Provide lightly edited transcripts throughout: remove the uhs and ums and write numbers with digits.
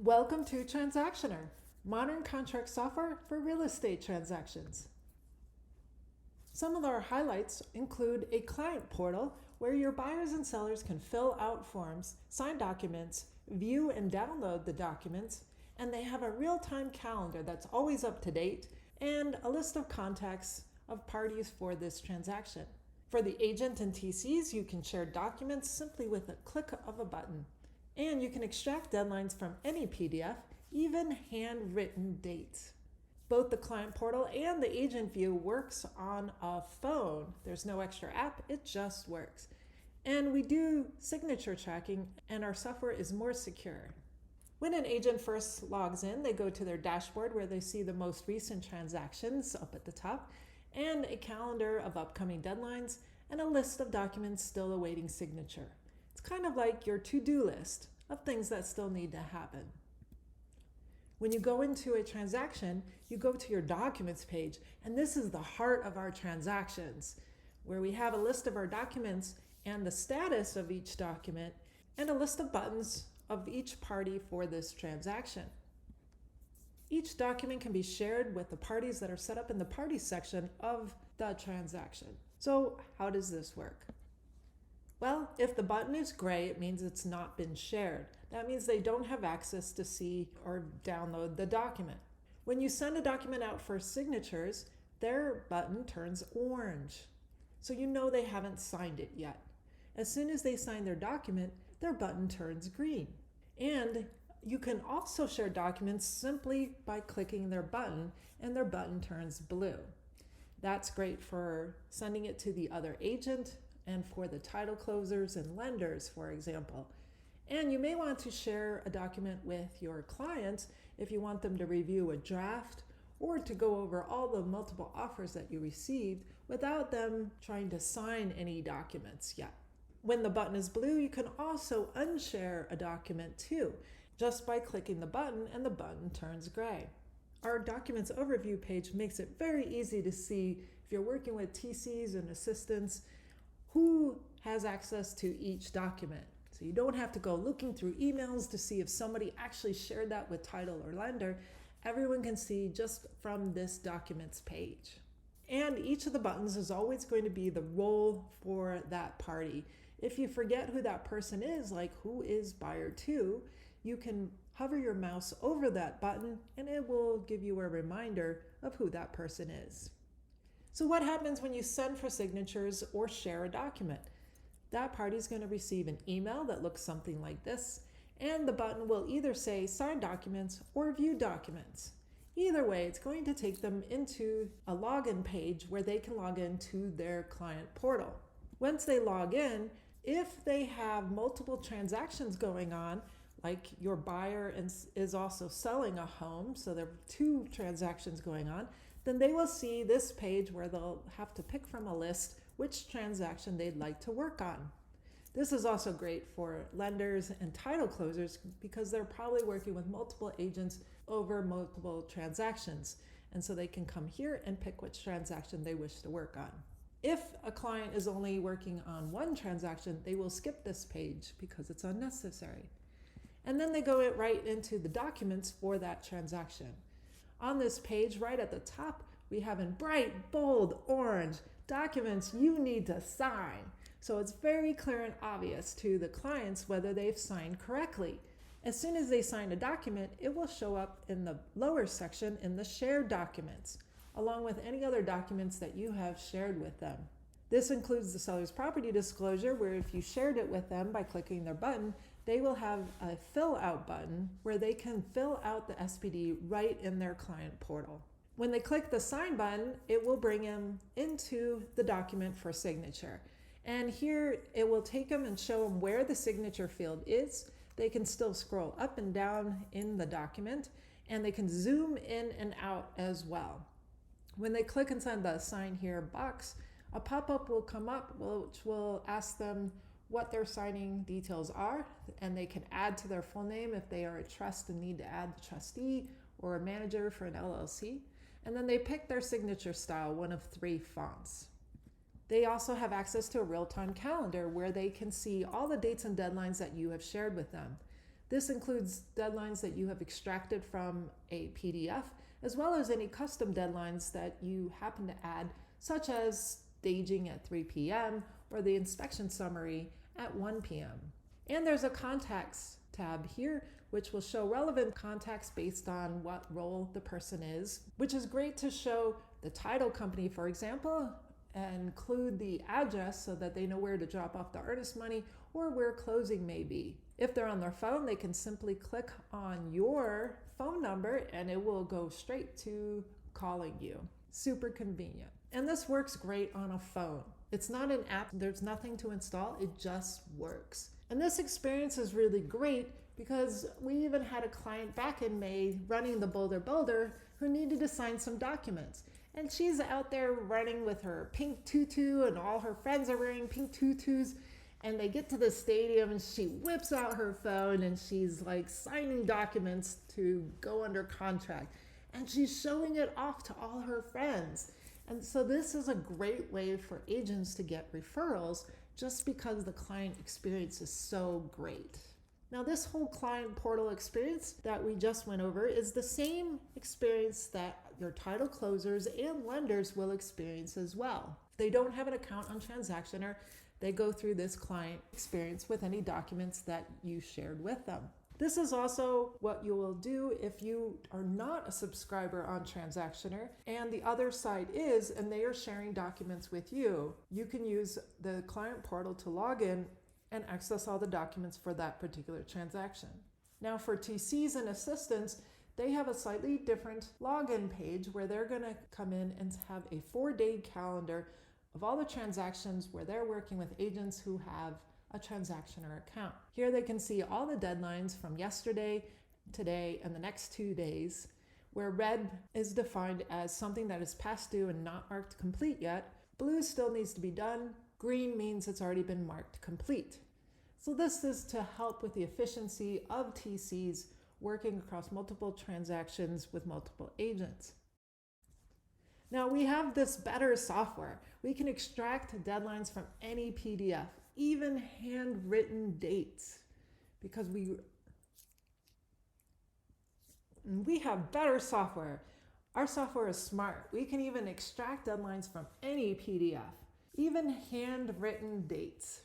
Welcome to TransActioner, modern contract software for real estate transactions. Some of our highlights include a client portal where your buyers and sellers can fill out forms, sign documents, view and download the documents, and they have a real-time calendar that's always up to date, and a list of contacts of parties for this transaction. For the agent and TCs, you can share documents simply with a click of a button. And you can extract deadlines from any PDF, even handwritten dates. Both the client portal and the agent view works on a phone. There's no extra app, it just works. And we do signature tracking, and our software is more secure. When an agent first logs in, they go to their dashboard where they see the most recent transactions up at the top, and a calendar of upcoming deadlines, and a list of documents still awaiting signature. It's kind of like your to-do list of things that still need to happen. When you go into a transaction, you go to your documents page, and this is the heart of our transactions, where we have a list of our documents and the status of each document, and a list of buttons of each party for this transaction. Each document can be shared with the parties that are set up in the parties section of the transaction. So how does this work? Well, if the button is gray, it means it's not been shared. That means they don't have access to see or download the document. When you send a document out for signatures, their button turns orange. So you know they haven't signed it yet. As soon as they sign their document, their button turns green. And you can also share documents simply by clicking their button, and their button turns blue. That's great for sending it to the other agent, and for the title closers and lenders, for example. And you may want to share a document with your clients if you want them to review a draft or to go over all the multiple offers that you received without them trying to sign any documents yet. When the button is blue, you can also unshare a document too, just by clicking the button, and the button turns gray. Our documents overview page makes it very easy to see if you're working with TCs and assistants who has access to each document. So you don't have to go looking through emails to see if somebody actually shared that with title or lender. Everyone can see just from this documents page. And each of the buttons is always going to be the role for that party. If you forget who that person is, like who is buyer 2, you can hover your mouse over that button and it will give you a reminder of who that person is. So what happens when you send for signatures or share a document? That party is going to receive an email that looks something like this, and the button will either say sign documents or view documents. Either way, it's going to take them into a login page where they can log into their client portal. Once they log in, if they have multiple transactions going on, like your buyer is also selling a home, so there are 2 transactions going on, then they will see this page where they'll have to pick from a list which transaction they'd like to work on. This is also great for lenders and title closers because they're probably working with multiple agents over multiple transactions. And so they can come here and pick which transaction they wish to work on. If a client is only working on one transaction, they will skip this page because it's unnecessary. And then they go right into the documents for that transaction. On this page, right at the top, we have in bright, bold orange, documents you need to sign. So it's very clear and obvious to the clients whether they've signed correctly. As soon as they sign a document, it will show up in the lower section in the shared documents, along with any other documents that you have shared with them. This includes the seller's property disclosure, where if you shared it with them by clicking their button, they will have a fill out button where they can fill out the SPD right in their client portal. When they click the sign button, it will bring them into the document for signature. And here it will take them and show them where the signature field is. They can still scroll up and down in the document, and they can zoom in and out as well. When they click inside the sign here box, a pop-up will come up which will ask them what their signing details are, and they can add to their full name if they are a trust and need to add the trustee or a manager for an LLC. And then they pick their signature style, one of 3 fonts. They also have access to a real-time calendar where they can see all the dates and deadlines that you have shared with them. This includes deadlines that you have extracted from a PDF, as well as any custom deadlines that you happen to add, such as staging at 3 p.m. or the inspection summary at 1 p.m. And there's a contacts tab here, which will show relevant contacts based on what role the person is, which is great to show the title company, for example, and include the address so that they know where to drop off the earnest money or where closing may be. If they're on their phone, they can simply click on your phone number and it will go straight to calling you. Super convenient. And this works great on a phone. It's not an app, there's nothing to install, it just works. And this experience is really great because we even had a client back in May running the Boulder who needed to sign some documents. And she's out there running with her pink tutu and all her friends are wearing pink tutus. And they get to the stadium and she whips out her phone and she's like signing documents to go under contract. And she's showing it off to all her friends. And so this is a great way for agents to get referrals just because the client experience is so great. Now this whole client portal experience that we just went over is the same experience that your title closers and lenders will experience as well. If they don't have an account on TransActioner, they go through this client experience with any documents that you shared with them. This is also what you will do if you are not a subscriber on TransActioner and the other side is, and they are sharing documents with you. You can use the client portal to log in and access all the documents for that particular transaction. Now for TCs and assistants, they have a slightly different login page where they're going to come in and have a 4-day calendar of all the transactions where they're working with agents who have a TransActioner account. Here they can see all the deadlines from yesterday, today, and the next 2 days, where red is defined as something that is past due and not marked complete yet. Blue still needs to be done. Green means it's already been marked complete. So this is to help with the efficiency of TCs working across multiple transactions with multiple agents. Now we have this better software. We can extract deadlines from any PDF, even handwritten dates, because we have better software. Our software is smart. We can even extract deadlines from any PDF, even handwritten dates.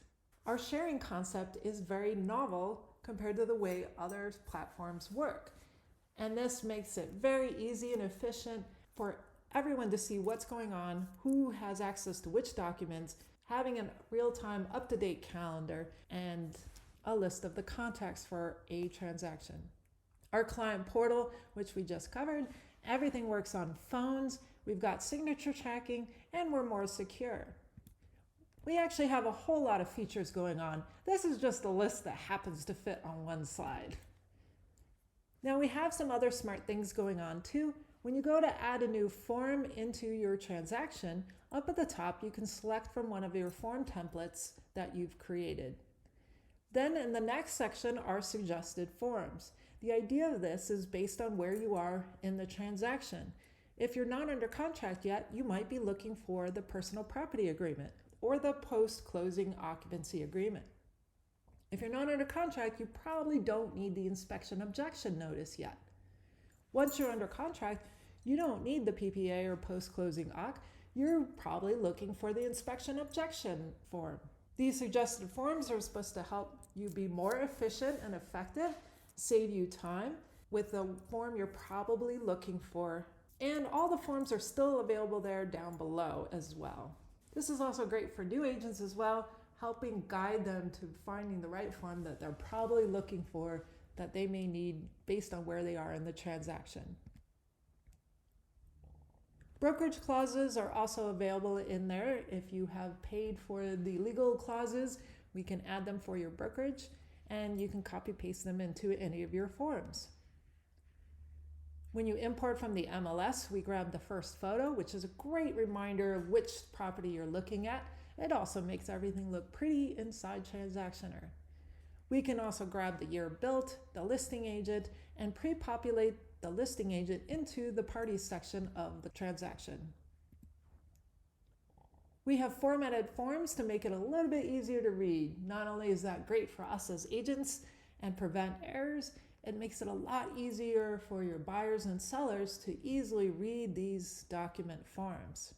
Our sharing concept is very novel compared to the way other platforms work. And this makes it very easy and efficient for everyone to see what's going on, who has access to which documents, having a real-time, up-to-date calendar, and a list of the contacts for a transaction. Our client portal, which we just covered, everything works on phones, we've got signature tracking, and we're more secure. We actually have a whole lot of features going on. This is just a list that happens to fit on one slide. Now we have some other smart things going on too. When you go to add a new form into your transaction, up at the top you can select from one of your form templates that you've created. Then in the next section are suggested forms. The idea of this is based on where you are in the transaction. If you're not under contract yet, you might be looking for the personal property agreement or the post-closing occupancy agreement. If you're not under contract, you probably don't need the inspection objection notice yet. Once you're under contract, you don't need the PPA or post-closing OC. You're probably looking for the inspection objection form. These suggested forms are supposed to help you be more efficient and effective, save you time with the form you're probably looking for. And all the forms are still available there down below as well. This is also great for new agents as well, helping guide them to finding the right form that they're probably looking for that they may need based on where they are in the transaction. Brokerage clauses are also available in there. If you have paid for the legal clauses, we can add them for your brokerage and you can copy paste them into any of your forms. When you import from the MLS, we grab the first photo, which is a great reminder of which property you're looking at. It also makes everything look pretty inside TransActioner. We can also grab the year built, the listing agent, and pre-populate the listing agent into the parties section of the transaction. We have formatted forms to make it a little bit easier to read. Not only is that great for us as agents and prevent errors, it makes it a lot easier for your buyers and sellers to easily read these document forms.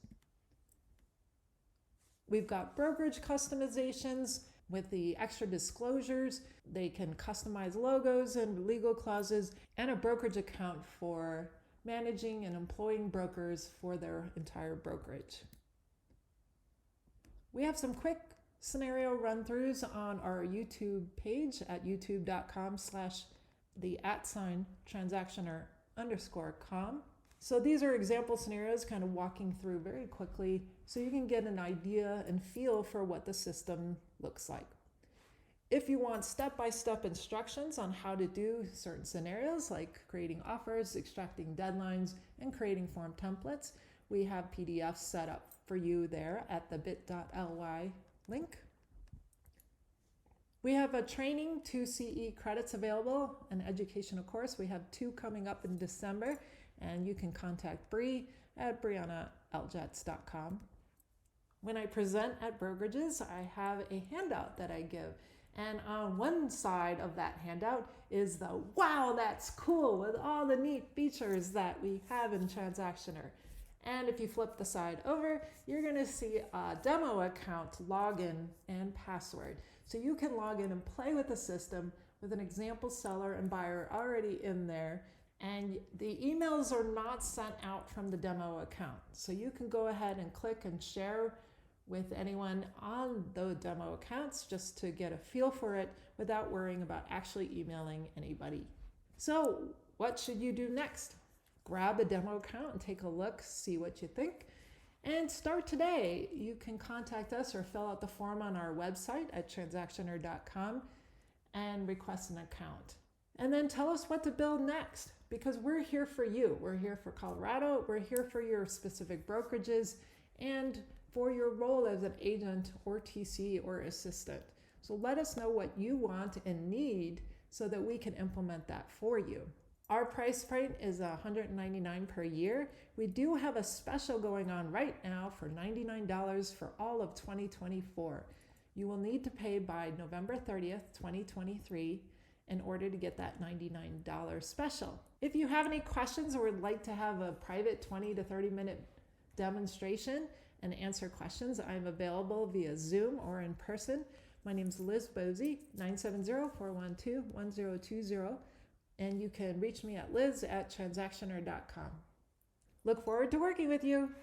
We've got brokerage customizations with the extra disclosures. They can customize logos and legal clauses, and a brokerage account for managing and employing brokers for their entire brokerage. We have some quick scenario run-throughs on our YouTube page at youtube.com/@transactioner_com. So these are example scenarios kind of walking through very quickly so you can get an idea and feel for what the system looks like. If you want step-by-step instructions on how to do certain scenarios like creating offers, extracting deadlines, and creating form templates, we have PDFs set up for you there at the bit.ly link. We have a training 2 CE credits available, an educational course. We have 2 coming up in December, and you can contact Bree at briannalljets.com. When I present at brokerages, I have a handout that I give. And on one side of that handout is the wow, that's cool, with all the neat features that we have in TransActioner. And if you flip the side over, you're going to see a demo account login and password. So you can log in and play with the system with an example seller and buyer already in there. And the emails are not sent out from the demo account. So you can go ahead and click and share with anyone on those demo accounts just to get a feel for it without worrying about actually emailing anybody. So what should you do next? Grab a demo account and take a look, see what you think, and start today. You can contact us or fill out the form on our website at TransActioner.com and request an account. And then tell us what to build next, because we're here for you. We're here for Colorado. We're here for your specific brokerages and for your role as an agent or TC or assistant. So let us know what you want and need so that we can implement that for you. Our price point is $199 per year. We do have a special going on right now for $99 for all of 2024. You will need to pay by November 30th, 2023 in order to get that $99 special. If you have any questions or would like to have a private 20 to 30 minute demonstration and answer questions, I'm available via Zoom or in person. My name is Liz Bosey, 970-412-1020. And you can reach me at liz@transactioner.com. Look forward to working with you.